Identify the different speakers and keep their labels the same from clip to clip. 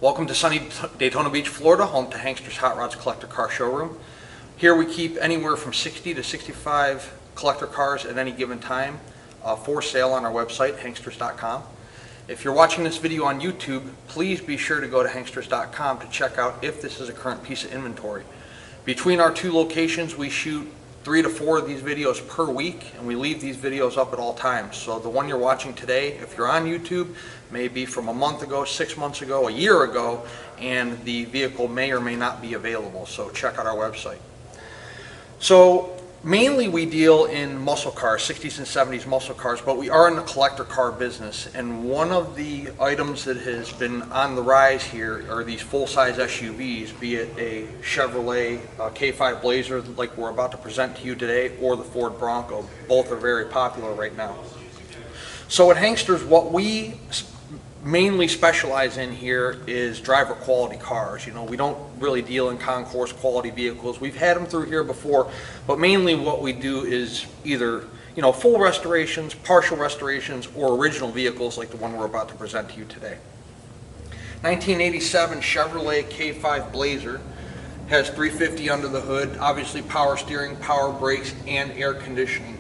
Speaker 1: Welcome to sunny Daytona Beach, Florida, home to Hankster's Hot Rods Collector Car Showroom. Here we keep anywhere from 60 to 65 collector cars at any given time for sale on our website, hanksters.com. If you're watching this video on YouTube, please be sure to go to hanksters.com to check out if this is a current piece of inventory. Between our two locations, we shoot 3 to 4 of these videos per week, and we leave these videos up at all times. So the one you're watching today, if you're on YouTube, may be from a month ago, 6 months ago, a year ago, and the vehicle may or may not be available. So check out our website. So mainly we deal in muscle cars, 60s and 70s muscle cars, but we are in the collector car business. And one of the items that has been on the rise here are these full-size SUVs, be it a Chevrolet K5 Blazer like we're about to present to you today, or the Ford Bronco. Both are very popular right now. So at Hanksters, what we mainly specialize in here is driver quality cars. You know, we don't really deal in concourse quality vehicles. We've had them through here before, but mainly what we do is either, you know, full restorations, partial restorations, or original vehicles like the one we're about to present to you today. 1987 Chevrolet K5 Blazer has 350 under the hood, obviously power steering, power brakes, and air conditioning.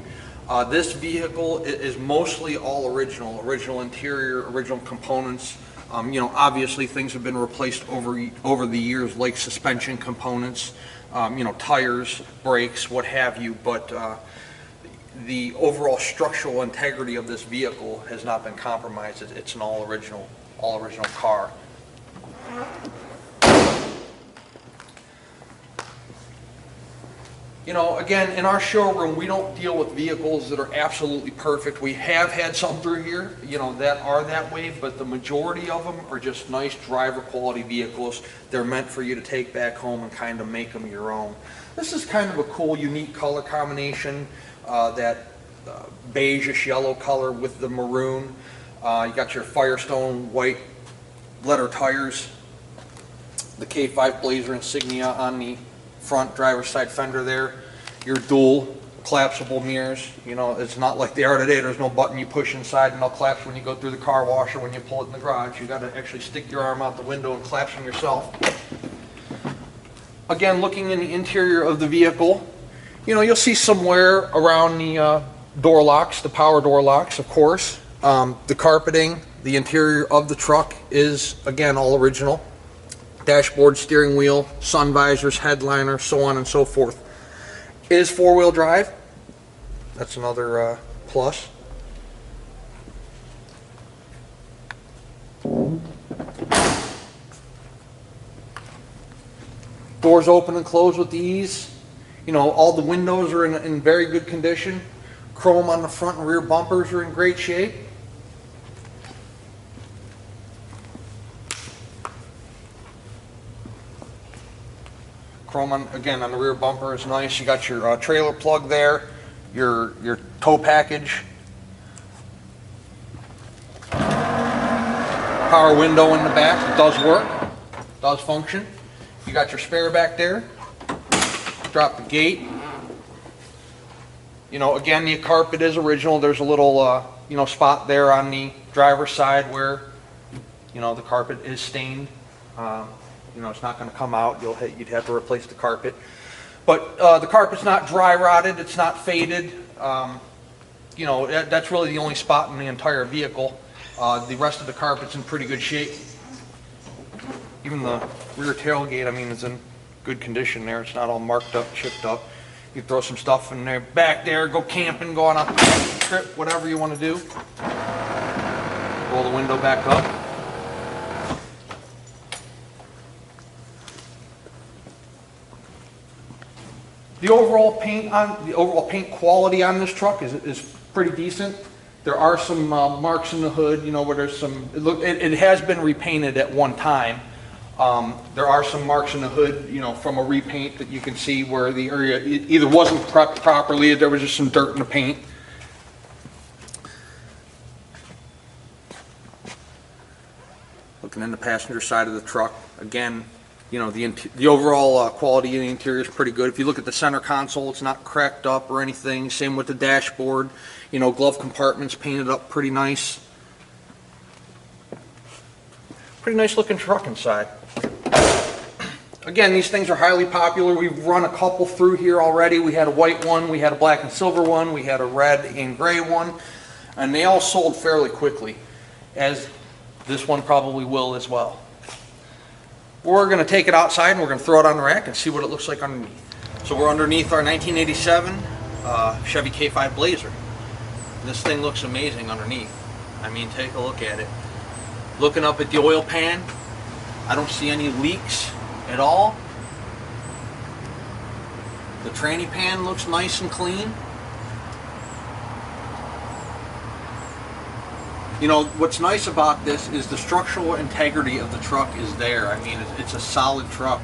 Speaker 1: This vehicle is mostly all original interior, original components. You know, obviously things have been replaced over the years, like suspension components, you know, tires, brakes, what have you. But the overall structural integrity of this vehicle has not been compromised. It's an all original car. You know, again, in our showroom, we don't deal with vehicles that are absolutely perfect. We have had some through here, you know, that are that way, but the majority of them are just nice driver quality vehicles. They're meant for you to take back home and kind of make them your own. This is kind of a cool, unique color combination, that beigeish yellow color with the maroon. You got your Firestone white letter tires, the K5 Blazer insignia on the front driver's side fender there, your dual collapsible mirrors. You know, it's not like they are today. There's no button you push inside and they'll collapse when you go through the car wash or when you pull it in the garage. You got to actually stick your arm out the window and collapse them yourself. Again, looking in the interior of the vehicle, you know, you'll see some wear around the door locks, the power door locks, of course. The carpeting, the interior of the truck is, again, all original. Dashboard, steering wheel, sun visors, headliner, so on and so forth. It is 4-wheel drive. That's another plus. Doors open and close with ease. You know, all the windows are in very good condition. Chrome on the front and rear bumpers are in great shape. Chrome on the rear bumper is nice. You got your trailer plug there, your tow package, power window in the back. It does work, does function. You got your spare back there. Drop the gate. You know, again, the carpet is original. There's a little you know, spot there on the driver's side where, you know, the carpet is stained. You know, it's not going to come out. You'd have to replace the carpet. But the carpet's not dry rotted. It's not faded. You know, that's really the only spot in the entire vehicle. The rest of the carpet's in pretty good shape. Even the rear tailgate, I mean, is in good condition there. It's not all marked up, chipped up. You throw some stuff in there, back there, go camping, go on a trip, whatever you want to do. Roll the window back up. The overall paint quality on this truck is pretty decent. There are some marks in the hood, you know, where there's some. It has been repainted at one time. There are some marks in the hood, you know, from a repaint that you can see where the area either wasn't prepped properly, there was just some dirt in the paint. Looking in the passenger side of the truck, again, you know, the overall quality of the interior is pretty good. If you look at the center console, it's not cracked up or anything. Same with the dashboard. You know, glove compartments painted up pretty nice. Pretty nice looking truck inside. Again, these things are highly popular. We've run a couple through here already. We had a white one, we had a black and silver one, we had a red and gray one, and they all sold fairly quickly, as this one probably will as well. We're going to take it outside and we're going to throw it on the rack and see what it looks like underneath. So we're underneath our 1987 Chevy K5 Blazer. This thing looks amazing underneath. I mean, take a look at it. Looking up at the oil pan, I don't see any leaks at all. The tranny pan looks nice and clean. You know, what's nice about this is the structural integrity of the truck is there. I mean, it's a solid truck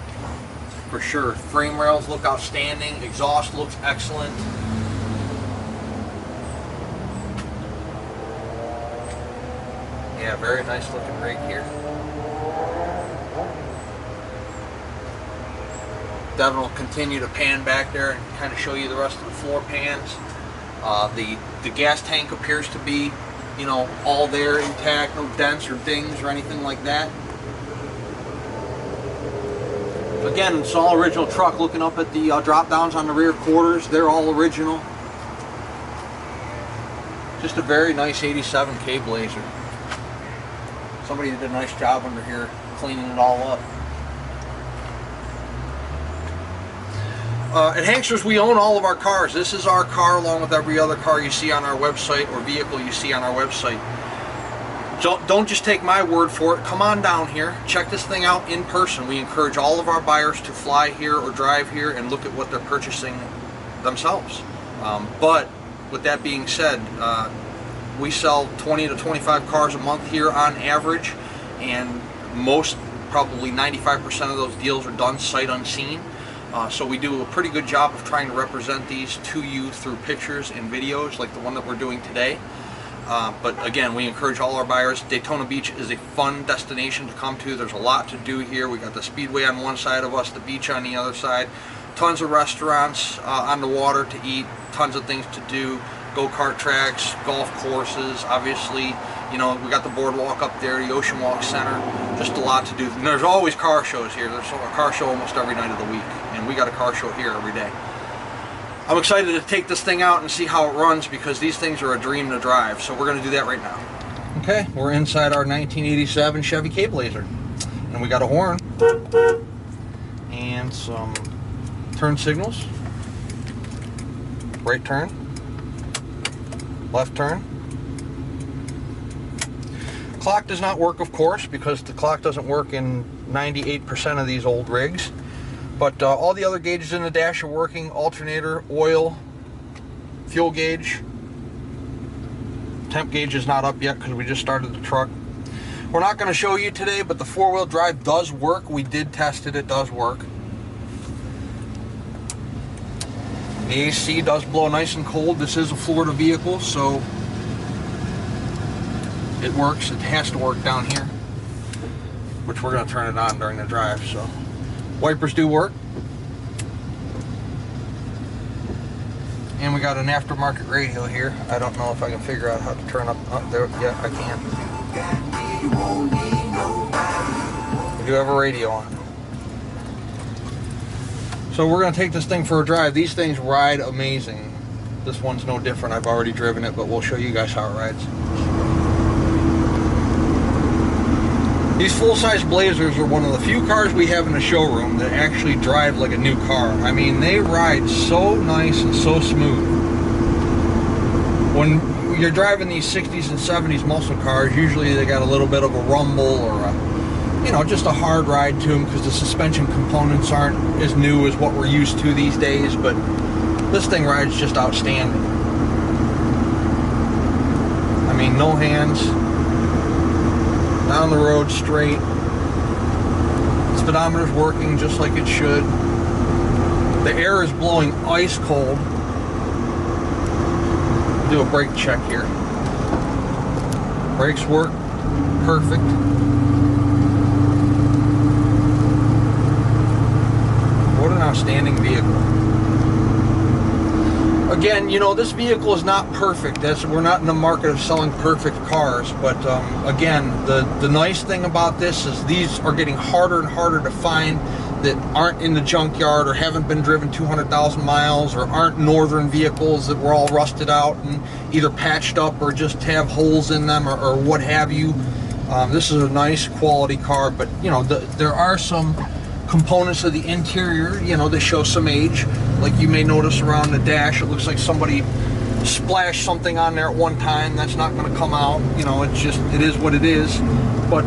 Speaker 1: for sure. Frame rails look outstanding. Exhaust looks excellent. Yeah, very nice looking rig here. Devin will continue to pan back there and kind of show you the rest of the floor pans. The gas tank appears to be, you know, all there intact, no dents or dings or anything like that. Again, it's all original truck. Looking up at the drop downs on the rear quarters, they're all original. Just a very nice 87 K Blazer. Somebody did a nice job under here cleaning it all up. At Hanksters, we own all of our cars. This is our car along with every other car you see on our website or vehicle you see on our website. Don't just take my word for it. Come on down here. Check this thing out in person. We encourage all of our buyers to fly here or drive here and look at what they're purchasing themselves. But with that being said, we sell 20 to 25 cars a month here on average, and most, probably 95% of those deals are done sight unseen. So we do a pretty good job of trying to represent these to you through pictures and videos like the one that we're doing today. But again, we encourage all our buyers. Daytona Beach is a fun destination to come to. There's a lot to do here. We got the Speedway on one side of us, the beach on the other side. Tons of restaurants on the water to eat, tons of things to do. Go-kart tracks, golf courses, obviously, you know, we got the boardwalk up there, the Ocean Walk Center, just a lot to do. And there's always car shows here. There's a car show almost every night of the week, and we got a car show here every day. I'm excited to take this thing out and see how it runs because these things are a dream to drive, so we're going to do that right now. Okay, we're inside our 1987 Chevy K Blazer, and we got a horn and some turn signals, right turn, left turn. Clock does not work, of course, because the clock doesn't work in 98% of these old rigs. But all the other gauges in the dash are working. Alternator, oil, fuel gauge. Temp gauge is not up yet because we just started the truck. We're not going to show you today, but the four-wheel drive does work. We did test it. It does work. The AC does blow nice and cold. This is a Florida vehicle, so it works. It has to work down here, which we're going to turn it on during the drive. So wipers do work. And we got an aftermarket radio here. I don't know if I can figure out how to turn up. Oh, there, yeah, I can. We do have a radio on. So we're going to take this thing for a drive. These things ride amazing. This one's no different. I've already driven it, but we'll show you guys how it rides. These full-size Blazers are one of the few cars we have in the showroom that actually drive like a new car. I mean, they ride so nice and so smooth. When you're driving these 60s and 70s muscle cars, usually they got a little bit of a rumble or a, you know, just a hard ride to them because the suspension components aren't as new as what we're used to these days, but this thing rides just outstanding. I mean, no hands. Down the road straight. Speedometer's working just like it should. The air is blowing ice cold. Do a brake check here. Brakes work perfect. What an outstanding vehicle. Again, you know, this vehicle is not perfect. We're not in the market of selling perfect cars. cars. But again, the nice thing about this is these are getting harder and harder to find that aren't in the junkyard or haven't been driven 200,000 miles or aren't northern vehicles that were all rusted out and either patched up or just have holes in them or what have you. This is a nice quality car, but you know, there are some components of the interior, you know, that show some age. Like you may notice around the dash, it looks like somebody splashed something on there at one time. That's not going to come out. You know, it's just, it is what it is. But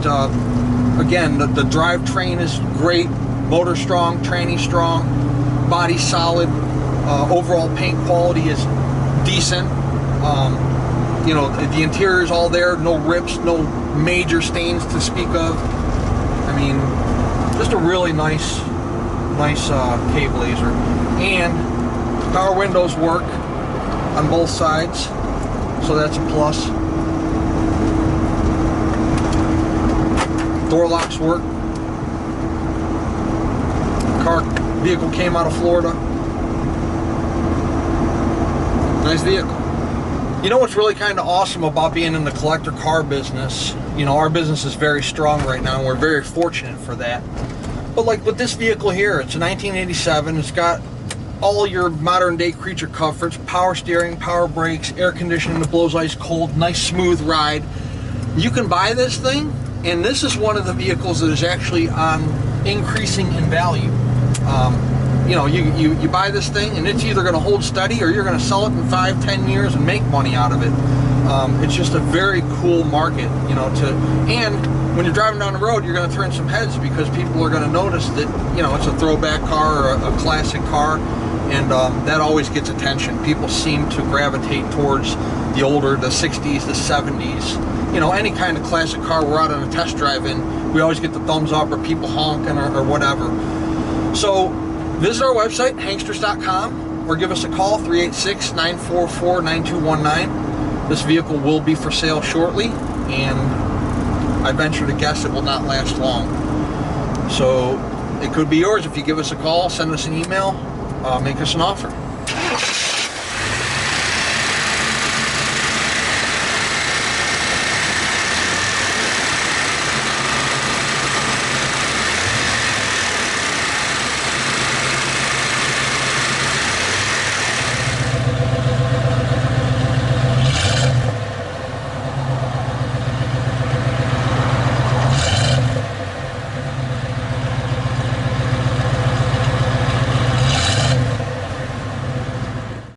Speaker 1: again, the drivetrain is great. Motor strong, tranny strong, body solid. Overall paint quality is decent. You know, the interior is all there. No rips, no major stains to speak of. I mean, just a really nice K-Blazer. And power windows work on both sides, so that's a plus. Door locks work. Vehicle came out of Florida. Nice vehicle. You know what's really kind of awesome about being in the collector car business? You know, our business is very strong right now, and we're very fortunate for that. But like with this vehicle here, it's a 1987. It's got all your modern day creature comforts, power steering, power brakes, air conditioning that blows ice cold, nice smooth ride. You can buy this thing, and this is one of the vehicles that is actually on increasing in value. You know, you buy this thing and it's either going to hold steady or you're going to sell it in 5-10 years and make money out of it. It's just a very cool market, you know, and when you're driving down the road, you're going to turn some heads because people are going to notice that, you know, it's a throwback car or a classic car, and that always gets attention. People seem to gravitate towards the older, the 60s, the 70s. You know, any kind of classic car we're out on a test drive in, we always get the thumbs up or people honking or whatever. So visit our website, hanksters.com, or give us a call, 386-944-9219. This vehicle will be for sale shortly, and I venture to guess it will not last long. So it could be yours if you give us a call, send us an email, make us an offer.